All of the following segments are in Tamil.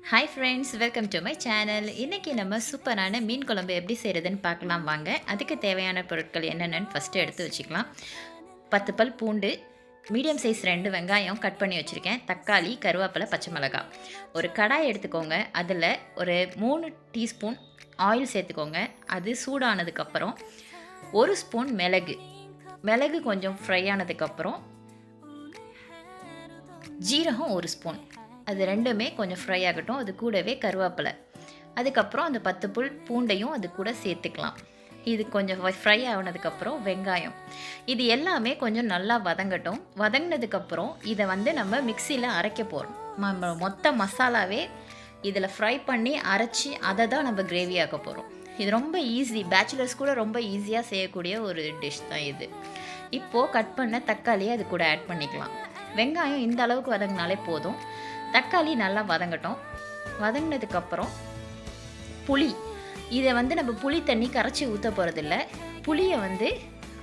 Hi friends, welcome to my channel. இன்றைக்கி நம்ம சூப்பரான மீன் குழம்பு எப்படி செய்கிறதுன்னு பார்க்கலாம் வாங்க. அதுக்கு தேவையான பொருட்கள் என்னென்னு ஃபஸ்ட்டு எடுத்து வச்சுக்கலாம். 10 பல் பூண்டு, மீடியம் சைஸ் 2 வெங்காயம் கட் பண்ணி வச்சுருக்கேன், தக்காளி, கருவேப்பிலை, பச்சை மிளகாய். ஒரு கடாய் எடுத்துக்கோங்க. அதில் ஒரு 3 டீஸ்பூன் ஆயில் சேர்த்துக்கோங்க. அது சூடானதுக்கப்புறம் 1 ஸ்பூன் மிளகு கொஞ்சம் ஃப்ரை ஆனதுக்கப்புறம் ஜீரகம் 1 ஸ்பூன், அது ரெண்டுமே கொஞ்சம் ஃப்ரை ஆகட்டும். அது கூடவே கருவேப்பிலை, அதுக்கப்புறம் அந்த 10 புல் பூண்டையும் அது கூட சேர்த்துக்கலாம். இது கொஞ்சம் ஃப்ரை ஆனதுக்கப்புறம் வெங்காயம், இது எல்லாமே கொஞ்சம் நல்லா வதங்கட்டும். வதங்கினதுக்கப்புறம் இதை நம்ம மிக்சியில் அரைக்க போகிறோம். மொத்த மசாலாவே இதில் ஃப்ரை பண்ணி அரைச்சி அதை தான் நம்ம கிரேவி ஆக்க போகிறோம். இது ரொம்ப ஈஸி, பேச்சுலர்ஸ் கூட ரொம்ப ஈஸியாக செய்யக்கூடிய ஒரு டிஷ் தான் இது. இப்போது கட் பண்ண தக்காளியை அது கூட ஆட் பண்ணிக்கலாம். வெங்காயம் இந்த அளவுக்கு வதங்கினாலே போதும். தக்காளி நல்லா வதங்கட்டும். வதங்கினதுக்கப்புறம் புளி, இதை நம்ம புளி தண்ணி கரைச்சி ஊற்ற போகிறதில்ல. புளியை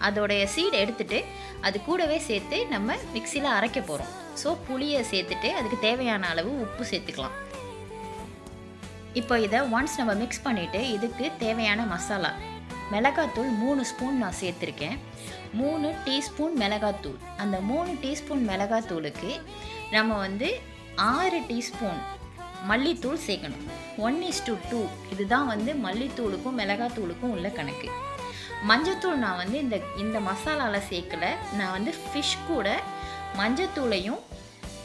அதோடைய சீடை எடுத்துகிட்டு அது கூடவே சேர்த்து நம்ம மிக்சியில் அரைக்க போகிறோம். ஸோ புளியை சேர்த்துட்டு அதுக்கு தேவையான அளவு உப்பு சேர்த்துக்கலாம். இப்போ இதை ஒன்ஸ் நம்ம மிக்ஸ் பண்ணிவிட்டு இதுக்கு தேவையான மசாலா, மிளகாத்தூள் 3 ஸ்பூன் நான் சேர்த்துருக்கேன். 3 டீஸ்பூன் மிளகாத்தூள். அந்த 3 டீஸ்பூன் மிளகாத்தூளுக்கு நம்ம 6 டீஸ்பூன் மல்லித்தூள் சேர்க்கணும். 1:2, இதுதான் மல்லித்தூளுக்கும் மிளகாத்தூளுக்கும் உள்ள கணக்கு. மஞ்சத்தூள் நான் இந்த மசாலாவில் சேர்க்கலை. நான் ஃபிஷ் கூட மஞ்சத்தூளையும்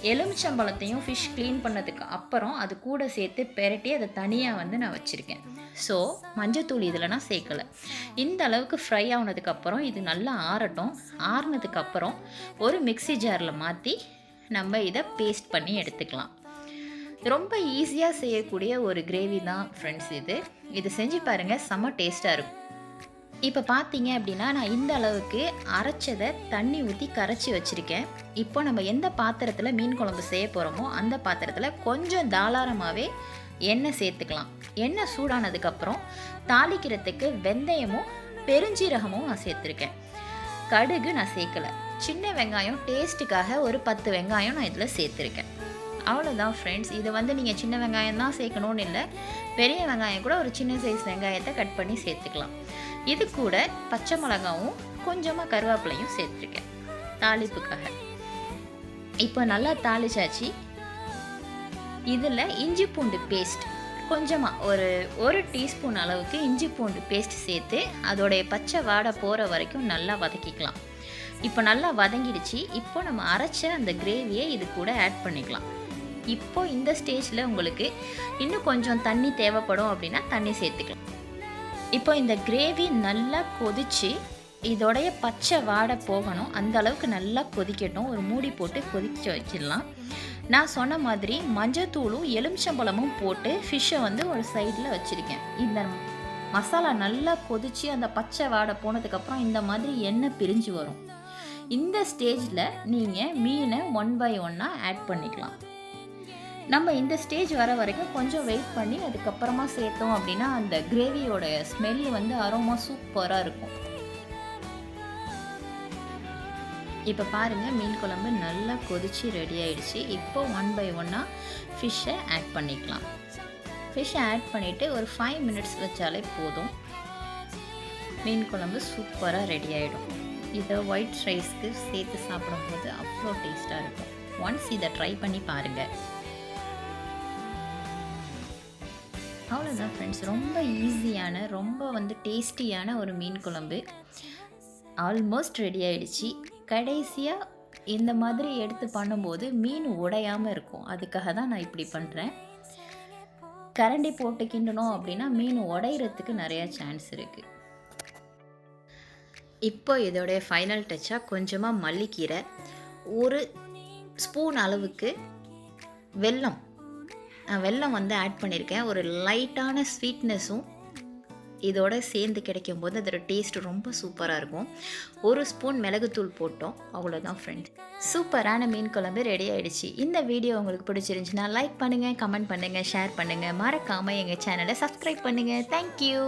எலுமிச்சம்பழத்தையும் ஃபிஷ் க்ளீன் பண்ணதுக்கு அப்புறம் அது கூட சேர்த்து பெரட்டி அதை தனியாக நான் வச்சுருக்கேன். ஸோ மஞ்சத்தூள் இதில் நான் சேர்க்கலை. இந்த அளவுக்கு ஃப்ரை ஆனதுக்கப்புறம் இது நல்லா ஆறட்டும். ஆறுனதுக்கப்புறம் ஒரு மிக்ஸி ஜாரில் மாற்றி நம்ம இதை பேஸ்ட் பண்ணி எடுத்துக்கலாம். ரொம்ப ஈஸியாக செய்யக்கூடிய ஒரு கிரேவி தான் ஃப்ரெண்ட்ஸ் இது செஞ்சு பாருங்கள், செம்ம டேஸ்ட்டாக இருக்கும். இப்போ பார்த்தீங்க அப்படின்னா நான் இந்த அளவுக்கு அரைச்சதை தண்ணி ஊற்றி கரைச்சி வச்சுருக்கேன். இப்போ நம்ம எந்த பாத்திரத்தில் மீன் குழம்பு செய்ய போகிறோமோ அந்த பாத்திரத்தில் கொஞ்சம் தாராளமாகவே எண்ணெய் சேர்த்துக்கலாம். எண்ணெய் சூடானதுக்கப்புறம் தாளிக்கிறதுக்கு வெந்தயமும் பெருஞ்சீரகமும் நான் சேர்த்துருக்கேன். கடுகு நான் சேர்க்கலை. சின்ன வெங்காயம் டேஸ்ட்டுக்காக ஒரு 10 வெங்காயம் நான் இதில் சேர்த்துருக்கேன். அவ்வளோதான் ஃப்ரெண்ட்ஸ். இது நீங்கள் சின்ன வெங்காயம் தான் சேர்க்கணுன்னு இல்லை, பெரிய வெங்காயம் கூட ஒரு சின்ன சைஸ் வெங்காயத்தை கட் பண்ணி சேர்த்துக்கலாம். இது கூட பச்சை மிளகாவும் கொஞ்சமாக கருவேப்பிலையும் சேர்த்துருக்கேன் தாளிப்புக்காக. இப்போ நல்லா தாளிச்சாச்சு. இதில் இஞ்சி பூண்டு பேஸ்ட் கொஞ்சமாக ஒரு டீஸ்பூன் அளவுக்கு இஞ்சி பூண்டு பேஸ்ட் சேர்த்து அதோடைய பச்சை வாடை போகிற வரைக்கும் நல்லா வதக்கிக்கலாம். இப்போ நல்லா வதங்கிடுச்சு. இப்போ நம்ம அரைச்ச அந்த கிரேவியை இது கூட ஆட் பண்ணிக்கலாம். இப்போ இந்த ஸ்டேஜில் உங்களுக்கு இன்னும் கொஞ்சம் தண்ணி தேவைப்படும் அப்படின்னா தண்ணி சேர்த்துக்கலாம். இப்போ இந்த கிரேவி நல்லா கொதித்து இதோடைய பச்சை வாடை போகணும். அந்த அளவுக்கு நல்லா கொதிக்கட்டும். ஒரு மூடி போட்டு கொதிக்க வச்சிடலாம். நான் சொன்ன மாதிரி மஞ்சத்தூளும் எலுமிச்சம்பழமும் போட்டு ஃபிஷ்ஷை ஒரு சைடில் வச்சுருக்கேன். இந்த மசாலா நல்லா கொதித்து அந்த பச்சை வாடை போனதுக்கப்புறம் இந்த மாதிரி எண்ணெய் பிரிஞ்சு வரும். இந்த ஸ்டேஜில் நீங்கள் மீனை 1 by 1 ஆட் பண்ணிக்கலாம். நம்ம இந்த ஸ்டேஜ் வர வரைக்கும் கொஞ்சம் வெயிட் பண்ணி அதுக்கப்புறமா சேர்த்தோம் அப்படின்னா அந்த கிரேவியோட ஸ்மெல் அரோமா சூப்பராக இருக்கும். இப்போ பாருங்கள், மீன் குழம்பு நல்லா கொதித்து ரெடி ஆகிடுச்சு. இப்போ 1 by 1 ஃபிஷ்ஷை ஆட் பண்ணிக்கலாம். ஃபிஷ்ஷை ஆட் பண்ணிவிட்டு ஒரு 5 மினிட்ஸ் வச்சாலே போதும். மீன் குழம்பு சூப்பராக ரெடி ஆகிடும். இதை ஒயிட் ரைஸ்க்கு சேர்த்து சாப்பிடும்போது அவ்வளோ டேஸ்ட்டாக இருக்கும். ஒன்ஸ் இதை ட்ரை பண்ணி பாருங்கள். அவ்வளோதான் ஃப்ரெண்ட்ஸ், ரொம்ப ஈஸியான ரொம்ப டேஸ்டியான ஒரு மீன் குழம்பு ஆல்மோஸ்ட் ரெடி ஆகிடுச்சு. கடைசியாக இந்த மாதிரி எடுத்து பண்ணும்போது மீன் உடையாமல் இருக்கும். அதுக்காக தான் நான் இப்படி பண்ணுறேன். கரண்டி போட்டு கிண்டணும் அப்படின்னா மீன் உடையிறதுக்கு நிறையா சான்ஸ் இருக்குது. இப்போ இதோடைய ஃபைனல் டச்சாக கொஞ்சமாக மல்லிக்கீரை, 1 ஸ்பூன் அளவுக்கு வெல்லம் ஆட் பண்ணியிருக்கேன். ஒரு லைட்டான ஸ்வீட்னஸும் இதோட சேர்ந்து கிடைக்கும்போது அதோட டேஸ்ட் ரொம்ப சூப்பராக இருக்கும். 1 ஸ்பூன் மிளகுத்தூள் போட்டோம். அவ்வளோதான் ஃப்ரெண்ட்ஸ், சூப்பரான மீன் குழம்பு ரெடி ஆகிடுச்சு. இந்த வீடியோ உங்களுக்கு பிடிச்சிருந்துச்சுன்னா லைக் பண்ணுங்கள், கமெண்ட் பண்ணுங்கள், ஷேர் பண்ணுங்கள். மறக்காமல் எங்கள் சேனலை சப்ஸ்கிரைப் பண்ணுங்கள். தேங்க்யூ.